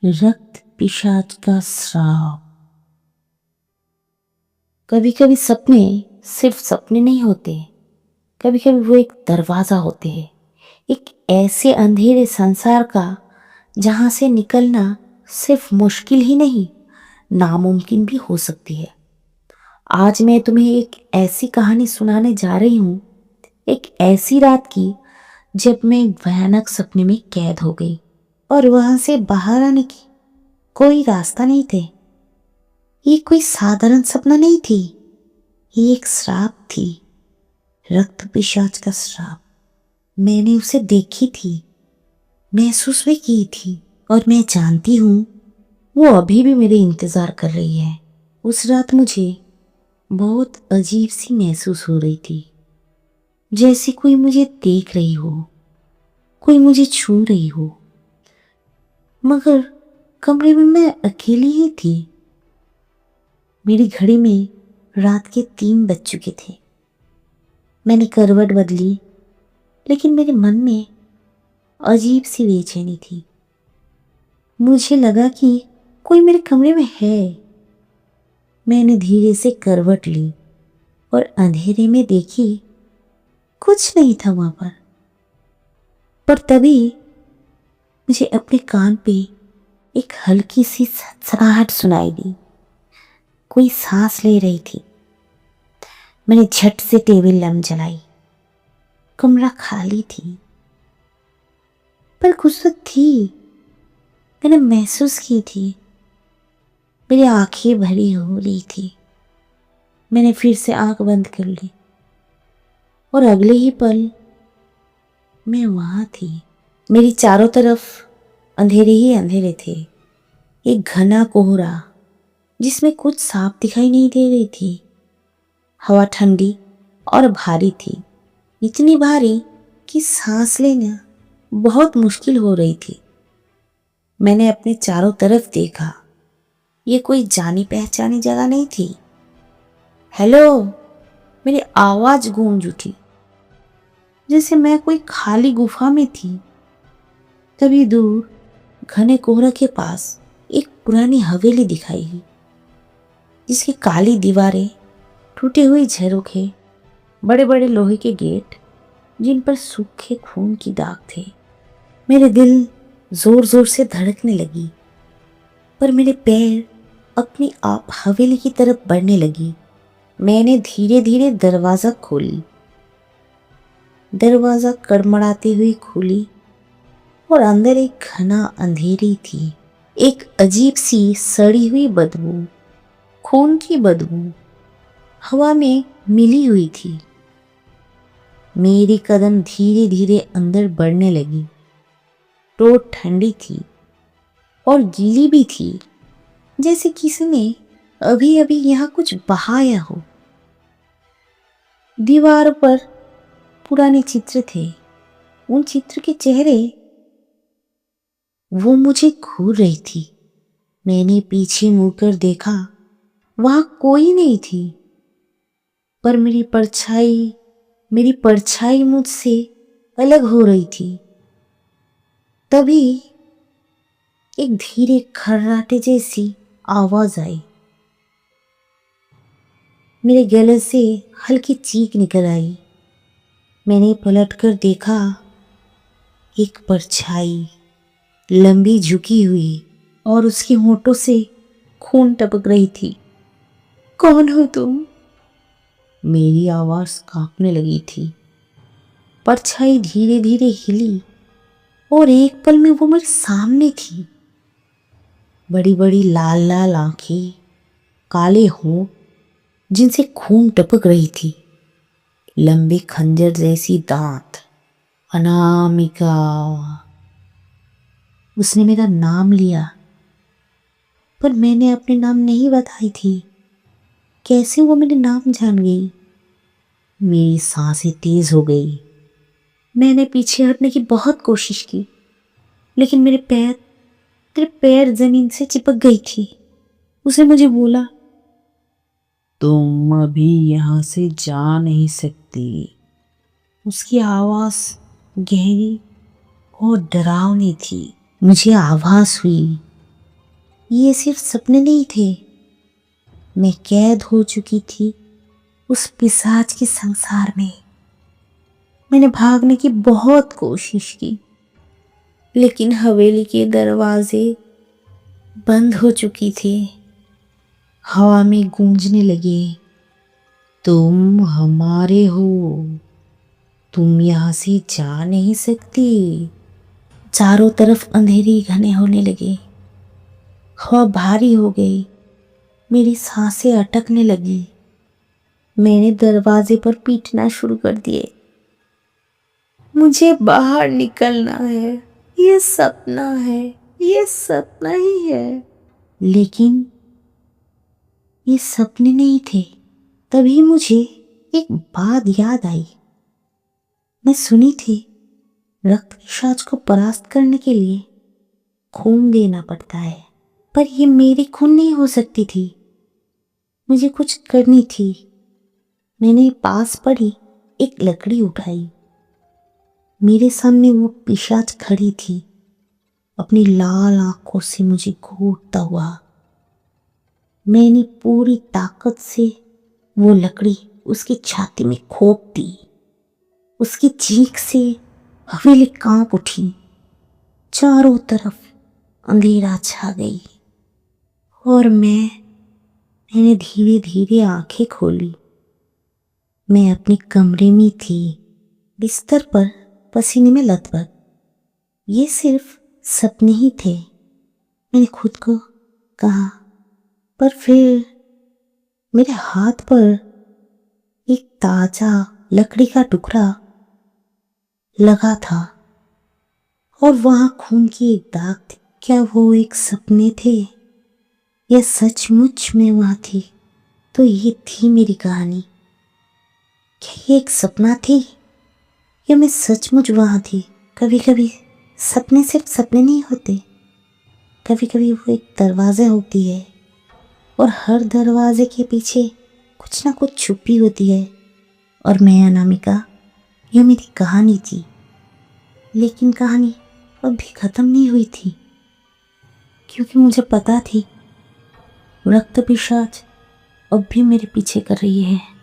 रक्त पिशाच का श्राप। कभी कभी सपने सिर्फ सपने नहीं होते, कभी कभी वो एक दरवाजा होते हैं, एक ऐसे अंधेरे संसार का जहां से निकलना सिर्फ मुश्किल ही नहीं, नामुमकिन भी हो सकती है। आज मैं तुम्हें एक ऐसी कहानी सुनाने जा रही हूं, एक ऐसी रात की जब मैं एक भयानक सपने में कैद हो गई और वहां से बाहर आने की कोई रास्ता नहीं थे। ये कोई साधारण सपना नहीं थी, ये एक श्राप थी, रक्त पिशाच का श्राप। मैंने उसे देखी थी, महसूस भी की थी, और मैं जानती हूं वो अभी भी मेरे इंतजार कर रही है। उस रात मुझे बहुत अजीब सी महसूस हो रही थी, जैसे कोई मुझे देख रही हो, कोई मुझे छू रही हो, मगर कमरे में मैं अकेली ही थी। मेरी घड़ी में रात के 3 बज चुके थे। मैंने करवट बदली, लेकिन मेरे मन में अजीब सी बेचैनी थी। मुझे लगा कि कोई मेरे कमरे में है। मैंने धीरे से करवट ली और अंधेरे में देखी, कुछ नहीं था वहां पर तभी मुझे अपने कान पे एक हल्की सी सनसनाहट सुनाई दी। कोई सांस ले रही थी। मैंने झट से टेबल लैंप जलाई। कमरा खाली थी, पर कुछ थी। मैंने महसूस की थी, मेरी आंखें भरी हो रही थी। मैंने फिर से आंख बंद कर ली और अगले ही पल मैं वहां थी। मेरी चारों तरफ अंधेरे ही अंधेरे थे, एक घना कोहरा जिसमें कुछ साफ दिखाई नहीं दे रही थी। हवा ठंडी और भारी थी, इतनी भारी कि सांस लेना बहुत मुश्किल हो रही थी। मैंने अपने चारों तरफ देखा। ये कोई जानी पहचानी जगह नहीं थी। हेलो, मेरी आवाज गूंज उठी, जैसे मैं कोई खाली गुफा में थी। तभी दूर घने कोहरे के पास एक पुरानी हवेली दिखाई दी, जिसकी काली दीवारें, टूटे हुए झरोखे, बड़े बड़े लोहे के गेट जिन पर सूखे खून की दाग थे। मेरे दिल जोर जोर से धड़कने लगी, पर मेरे पैर अपनी आप हवेली की तरफ बढ़ने लगी। मैंने धीरे धीरे दरवाजा खोली। दरवाजा कड़मड़ाती हुई खुली और अंदर एक घना अंधेरी थी। एक अजीब सी सड़ी हुई बदबू, खून की बदबू हवा में मिली हुई थी। मेरी कदम धीरे धीरे अंदर बढ़ने लगी। रोड ठंडी थी और गीली भी थी, जैसे किसी ने अभी अभी यहाँ कुछ बहाया हो। दीवार पर पुराने चित्र थे। उन चित्र के चेहरे वो मुझे घूर रही थी। मैंने पीछे मुड़कर देखा, वहां कोई नहीं थी, पर मेरी परछाई मुझसे अलग हो रही थी। तभी एक धीरे खर्राटे जैसी आवाज आई। मेरे गले से हल्की चीख निकल आई। मैंने पलटकर देखा, एक परछाई लंबी झुकी हुई और उसके होंठों से खून टपक रही थी। कौन हो तुम? मेरी आवाज कांपने लगी थी। परछाई धीरे धीरे हिली और एक पल में वो मेरे सामने थी। बड़ी बड़ी लाल लाल आंखें, काले होंठ जिनसे खून टपक रही थी, लंबे खंजर जैसी दांत। अनामिका। उसने मेरा नाम लिया, पर मैंने अपने नाम नहीं बताई थी। कैसे वो मेरे नाम जान गई? मेरी सांसें तेज हो गई। मैंने पीछे हटने की बहुत कोशिश की, लेकिन मेरे पैर जमीन से चिपक गई थी। उसने मुझे बोला, तुम अभी यहां से जा नहीं सकती। उसकी आवाज गहरी और डरावनी थी। मुझे आभास हुई ये सिर्फ सपने नहीं थे, मैं कैद हो चुकी थी उस पिशाच के संसार में। मैंने भागने की बहुत कोशिश की, लेकिन हवेली के दरवाजे बंद हो चुकी थी। हवा में गूंजने लगे, तुम हमारे हो, तुम यहाँ से जा नहीं सकती। चारों तरफ अंधेरी घने होने लगे, हवा भारी हो गई, मेरी सांसें अटकने लगी। मैंने दरवाजे पर पीटना शुरू कर दिए, मुझे बाहर निकलना है, ये सपना है, ये सपना ही है। लेकिन ये सपने नहीं थे। तभी मुझे एक बात याद आई। मैं सुनी थी रक्त पिशाच को परास्त करने के लिए खून देना पड़ता है, पर ये मेरी खून नहीं हो सकती थी। मुझे कुछ करनी थी। मैंने पास पड़ी एक लकड़ी उठाई। मेरे सामने वो पिशाच खड़ी थी, अपनी लाल आंखों से मुझे घूरता हुआ। मैंने पूरी ताकत से वो लकड़ी उसकी छाती में खोप दी। उसकी चीख से हवेली कांप उठी। चारों तरफ अंधेरा छा गई और मैंने धीरे धीरे आंखें खोली। मैं अपने कमरे में थी, बिस्तर पर पसीने में लथपथ। ये सिर्फ सपने ही थे, मैंने खुद को कहा। पर फिर मेरे हाथ पर एक ताजा लकड़ी का टुकड़ा लगा था और वहां खून की एक दाग थी। क्या वो एक सपने थे या सचमुच मैं वहां थी? तो ये थी मेरी कहानी। क्या ये एक सपना थी या मैं सचमुच वहां थी? कभी कभी सपने सिर्फ सपने नहीं होते, कभी कभी वो एक दरवाजा होती है और हर दरवाजे के पीछे कुछ ना कुछ छुपी होती है। और मैं अनामिका, यह मेरी कहानी थी। लेकिन कहानी अब भी खत्म नहीं हुई थी, क्योंकि मुझे पता थी रक्त पिशाच अब भी मेरे पीछे कर रही है।